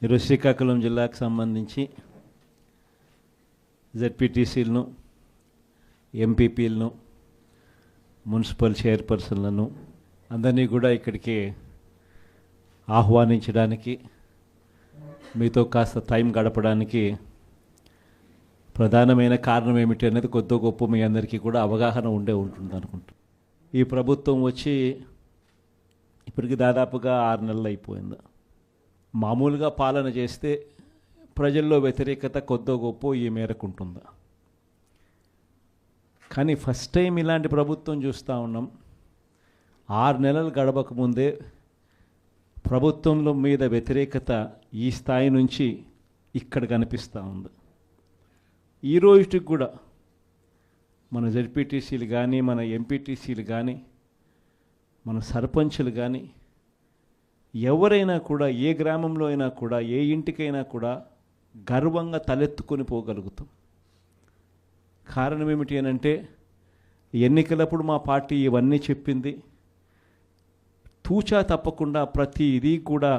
ఈరోజు శ్రీకాకుళం జిల్లాకు సంబంధించి జెడ్పీటీసీలను, ఎంపీపీలను, మున్సిపల్ చైర్పర్సన్లను అందరినీ కూడా ఇక్కడికి ఆహ్వానించడానికి, మీతో కాస్త టైం గడపడానికి ప్రధానమైన కారణం ఏమిటి అనేది కొద్ది గొప్ప మీ అందరికీ కూడా అవగాహన ఉంటుంది అనుకుంటా. ఈ ప్రభుత్వం వచ్చి ఇప్పటికి దాదాపుగా 6 నెలలు అయిపోయింది. మామూలుగా పాలన చేస్తే ప్రజల్లో వ్యతిరేకత కొద్దో గొప్ప ఈ మేరకు ఉంటుందా? కానీ ఫస్ట్ టైం ఇలాంటి ప్రభుత్వం చూస్తూ ఉన్నాం. 6 నెలలు గడవక ముందే ప్రభుత్వంలో మీద వ్యతిరేకత ఈ స్థాయి నుంచి ఇక్కడ కనిపిస్తూ ఉంది. ఈ రోజుకి కూడా మన జెడ్పీటీసీలు కానీ, మన ఎంపీటీసీలు కానీ, మన సర్పంచులు కానీ, ఎవరైనా కూడా ఏ గ్రామంలో అయినా కూడా, ఏ ఇంటికైనా కూడా గర్వంగా తలెత్తుకొని పోగలుగుతాం. కారణం ఏమిటి అని అంటే, ఎన్నికలప్పుడు మా పార్టీ ఇవన్నీ చెప్పింది. తూచా తప్పకుండా ప్రతి ఇది కూడా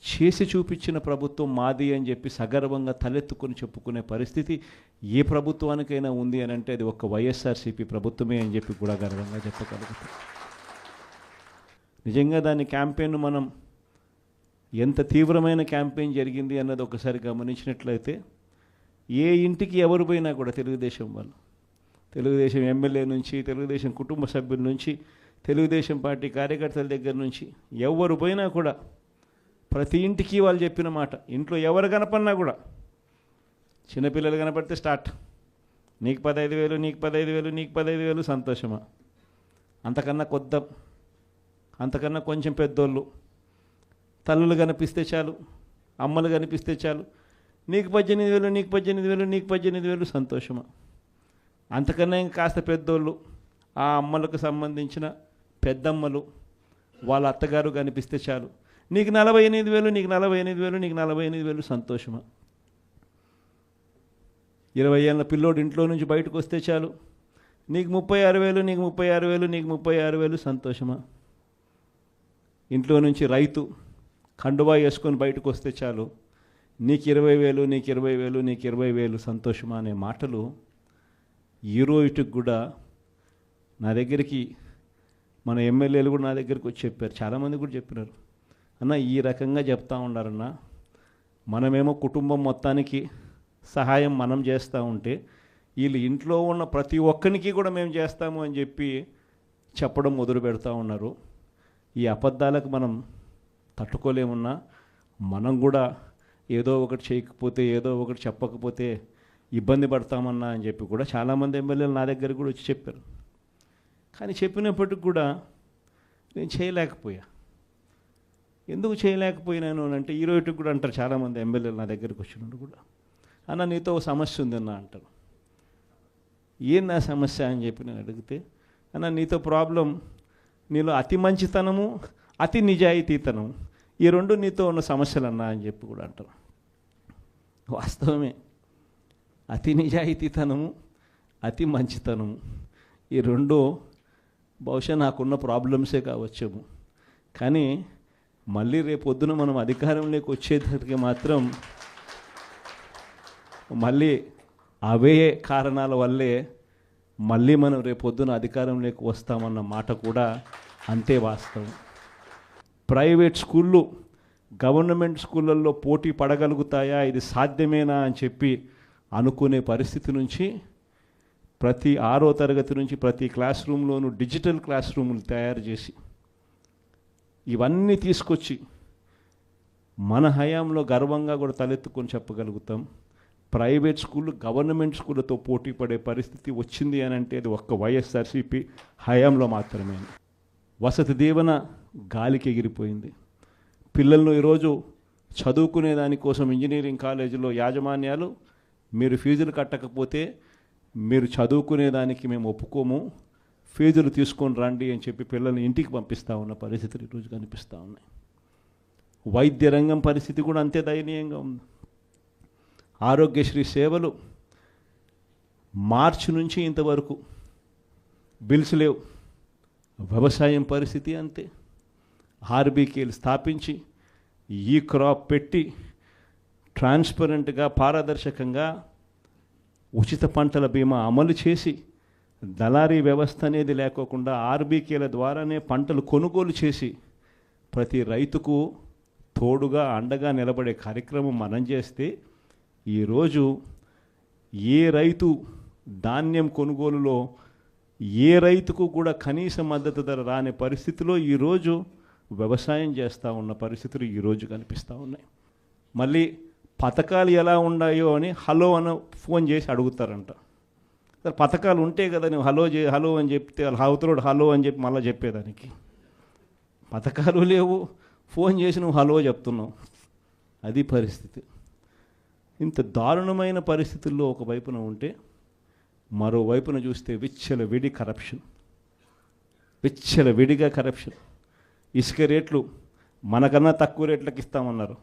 చేసి చూపించిన ప్రభుత్వం మాది అని చెప్పి సగర్వంగా తలెత్తుకొని చెప్పుకునే పరిస్థితి ఏ ప్రభుత్వానికైనా ఉంది అని అంటే అది ఒక వైఎస్ఆర్సీపీ ప్రభుత్వమే అని చెప్పి కూడా గర్వంగా చెప్పగలుగుతాం. నిజంగా దాని క్యాంపెయిన్ మనం ఎంత తీవ్రమైన క్యాంపెయిన్ జరిగింది అన్నది ఒకసారి గమనించినట్లయితే, ఏ ఇంటికి ఎవరు పోయినా కూడా తెలుగుదేశం వాళ్ళు, తెలుగుదేశం ఎమ్మెల్యే నుంచి, తెలుగుదేశం కుటుంబ సభ్యుల నుంచి, తెలుగుదేశం పార్టీ కార్యకర్తల దగ్గర నుంచి ఎవరు పోయినా కూడా ప్రతి ఇంటికి వాళ్ళు చెప్పిన మాట, ఇంట్లో ఎవరు కనపడినా కూడా, చిన్నపిల్లలు కనపడితే స్టార్ట్, నీకు 15,000, నీకు 15,000, నీకు 15,000, సంతోషమా? అంతకన్నా అంతకన్నా కొంచెం పెద్దోళ్ళు, తల్లులు కనిపిస్తే చాలు, అమ్మలు కనిపిస్తే చాలు, నీకు 18,000, నీకు 18,000, నీకు 18,000, సంతోషమా? అంతకన్నా ఇంకా కాస్త పెద్దోళ్ళు, ఆ అమ్మలకు సంబంధించిన పెద్దమ్మలు, వాళ్ళ అత్తగారు కనిపిస్తే చాలు, నీకు 48,000, నీకు 48,000, నీకు 48,000, సంతోషమా? 20 ఏళ్ళ పిల్లోడు ఇంట్లో నుంచి బయటకు వస్తే చాలు, నీకు 36,000, నీకు 36,000, నీకు 36,000, సంతోషమా? ఇంట్లో నుంచి రైతు కండువా వేసుకొని బయటకు వస్తే చాలు, నీకు 20,000, నీకు 20,000, నీకు 20,000, సంతోషమా అనే మాటలు ఈ రోజుకి కూడా నా దగ్గరికి మన ఎమ్మెల్యేలు కూడా నా దగ్గరికి వచ్చి చెప్పారు. చాలామంది కూడా చెప్పినారు, అన్న ఈ రకంగా చెప్తా ఉన్నారన్న, మనమేమో కుటుంబం మొత్తానికి సహాయం మనం చేస్తూ ఉంటే వీళ్ళు ఇంట్లో ఉన్న ప్రతి ఒక్కరికి కూడా మేము చేస్తాము అని చెప్పి చెప్పడం మొదలు పెడతా ఉన్నారు. ఈ అబద్ధాలకు మనం తట్టుకోలేమున్నా, మనం కూడా ఏదో ఒకటి చేయకపోతే, ఏదో ఒకటి చెప్పకపోతే ఇబ్బంది పడతామన్నా అని చెప్పి కూడా చాలామంది ఎమ్మెల్యేలు నా దగ్గర కూడా వచ్చి చెప్పారు. కానీ చెప్పినప్పటికి కూడా నేను చేయలేకపోయా. ఎందుకు చేయలేకపోయినాను అని అంటే, ఈ రోజుకి కూడా అంటారు చాలామంది ఎమ్మెల్యేలు నా దగ్గరికి వచ్చినప్పుడు కూడా, అన్న నీతో ఒక సమస్య ఉందన్న అంటారు. ఏం నా సమస్య అని చెప్పి నేను అడిగితే, అన్న నీతో ప్రాబ్లం, నీలో అతి మంచితనము, అతి నిజాయితీతనం, ఈ రెండు నీతో ఉన్న సమస్యలు అన్నా అని చెప్పి కూడా అంటారు. వాస్తవమే, అతి నిజాయితీతనము, అతి మంచితనము, ఈ రెండు బహుశా నాకున్న ప్రాబ్లమ్సే కావచ్చేమో. కానీ మళ్ళీ రేపొద్దున మనం అధికారంలోకి వచ్చేసరికి మాత్రం మళ్ళీ అవే కారణాల వల్లే మళ్ళీ మనం రేపొద్దున అధికారంలోకి వస్తామన్న మాట కూడా అంతే వాస్తవం. ప్రైవేట్ స్కూళ్ళు గవర్నమెంట్ స్కూళ్ళల్లో పోటీ పడగలుగుతాయా, ఇది సాధ్యమేనా అని చెప్పి అనుకునే పరిస్థితి నుంచి ప్రతి 6వ తరగతి నుంచి ప్రతి క్లాస్ రూమ్లోనూ డిజిటల్ క్లాస్ రూములు తయారు చేసి ఇవన్నీ తీసుకొచ్చి మన హయాంలో గర్వంగా కూడా తలెత్తుకొని చెప్పగలుగుతాం. ప్రైవేట్ స్కూళ్ళు గవర్నమెంట్ స్కూళ్ళతో పోటీ పడే పరిస్థితి వచ్చింది అని అంటే అది ఒక్క వైఎస్ఆర్సీపీ హయాంలో మాత్రమే. వసతి దీవెన గాలికి ఎగిరిపోయింది. పిల్లలను ఈరోజు చదువుకునే దానికోసం ఇంజనీరింగ్ కాలేజీలో యాజమాన్యాలు, మీరు ఫీజులు కట్టకపోతే మీరు చదువుకునేదానికి మేము ఒప్పుకోము, ఫీజులు తీసుకొని రండి అని చెప్పి పిల్లల్ని ఇంటికి పంపిస్తూ ఉన్న పరిస్థితులు ఈరోజు కనిపిస్తూ ఉన్నాయి. వైద్య రంగం పరిస్థితి కూడా అంతే దయనీయంగా ఉంది. ఆరోగ్యశ్రీ సేవలు మార్చి నుంచి ఇంతవరకు బిల్స్ లేవు. వ్యవసాయం పరిస్థితి అంతే. ఆర్బీకేలు స్థాపించి ఈ క్రాప్ పెట్టి ట్రాన్స్పరెంట్గా పారదర్శకంగా ఉచిత పంటల బీమా అమలు చేసి దళారీ వ్యవస్థ అనేది లేకోకుండా ఆర్బీకేల ద్వారానే పంటలు కొనుగోలు చేసి ప్రతి రైతుకు తోడుగా అండగా నిలబడే కార్యక్రమం మనం చేస్తే ఈరోజు ఏ రైతు ధాన్యం కొనుగోలులో ఏ రైతుకు కూడా కనీస మద్దతు ధర రాని పరిస్థితిలో ఈరోజు వ్యవసాయం చేస్తూ ఉన్న పరిస్థితులు ఈరోజు కనిపిస్తూ ఉన్నాయి. మళ్ళీ పథకాలు ఎలా ఉన్నాయో అని హలో అని ఫోన్ చేసి అడుగుతారంట. సరే పథకాలు ఉంటే కదా నువ్వు హలో అని చెప్తే అవతలోడు హలో అని చెప్పి మళ్ళీ చెప్పేదానికి. పథకాలు లేవు, ఫోన్ చేసి నువ్వు హలో చెప్తున్నావు. అది పరిస్థితి. ఇంత దారుణమైన పరిస్థితుల్లో ఒకవైపున ఉంటే మరోవైపున చూస్తే విచ్చలవిడిగా కరప్షన్. ఇసుక రేట్లు మనకన్నా తక్కువ రేట్లకు ఇస్తామన్నారు.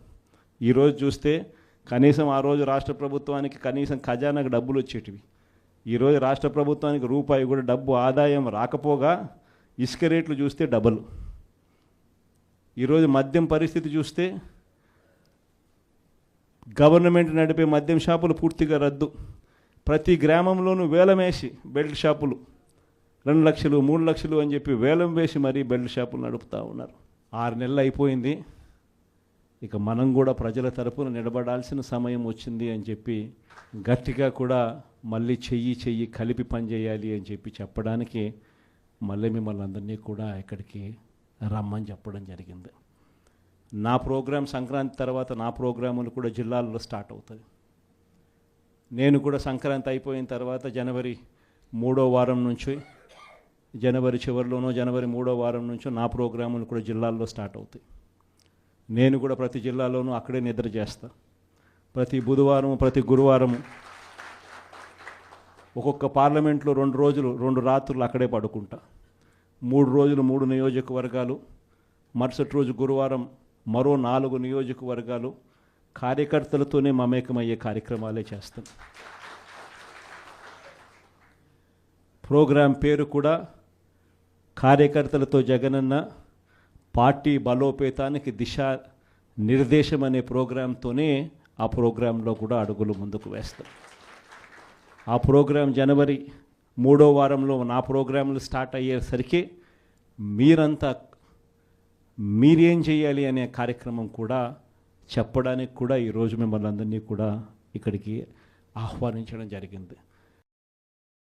ఈరోజు చూస్తే కనీసం ఆ రోజు రాష్ట్ర ప్రభుత్వానికి కనీసం ఖజానాకు డబ్బులు వచ్చేటివి. ఈరోజు రాష్ట్ర ప్రభుత్వానికి రూపాయి కూడా డబ్బు ఆదాయం రాకపోగా ఇసుక రేట్లు చూస్తే డబల్. ఈరోజు మద్యం పరిస్థితి చూస్తే గవర్నమెంట్ నడిపే మద్యం షాపులు పూర్తిగా రద్దు. ప్రతి గ్రామంలోనూ వేలం వేసి బెల్ట్ షాపులు 2 లక్షలు 3 లక్షలు అని చెప్పి వేలం వేసి మరీ బెల్ట్ షాపులు నడుపుతూ ఉన్నారు. 6 నెలలు అయిపోయింది. ఇక మనం కూడా ప్రజల తరపున నిలబడాల్సిన సమయం వచ్చింది అని చెప్పి గట్టిగా కూడా మళ్ళీ చెయ్యి కలిపి పనిచేయాలి అని చెప్పి చెప్పడానికి మళ్ళీ మిమ్మల్ని అందరినీ కూడా ఇక్కడికి రమ్మని చెప్పడం జరిగింది. నా ప్రోగ్రాం సంక్రాంతి తర్వాత నా ప్రోగ్రాములు కూడా జిల్లాల్లో స్టార్ట్ అవుతుంది. నేను కూడా సంక్రాంతి అయిపోయిన తర్వాత జనవరి 3వ వారం నుంచి జనవరి చివరిలోనో జనవరి 3వ వారం నుంచో నా ప్రోగ్రాములు కూడా జిల్లాల్లో స్టార్ట్ అవుతాయి. నేను కూడా ప్రతి జిల్లాలోనూ అక్కడే నిద్ర చేస్తా. ప్రతి బుధవారం ప్రతి గురువారం ఒక్కొక్క పార్లమెంట్లో 2 రోజులు 2 రాత్రులు అక్కడే పడుకుంటా. 3 రోజులు 3 నియోజకవర్గాలు, మరుసటి రోజు గురువారం మరో 4 నియోజకవర్గాలు కార్యకర్తలతోనే మమేకమయ్యే కార్యక్రమాలే చేస్తాం. ప్రోగ్రాం పేరు కూడా కార్యకర్తలతో జగనన్న పార్టీ బలోపేతానికి దిశ నిర్దేశం అనే ప్రోగ్రాంతోనే ఆ ప్రోగ్రాంలో కూడా అడుగులు ముందుకు వేస్తాం. ఆ ప్రోగ్రాం జనవరి 3వ వారంలో నా ప్రోగ్రాంలు స్టార్ట్ అయ్యేసరికి మీరేం చేయాలి అనే కార్యక్రమం కూడా చెప్పడానికి కూడా ఈరోజు మిమ్మల్ని అందరినీ కూడా ఇక్కడికి ఆహ్వానించడం జరిగింది.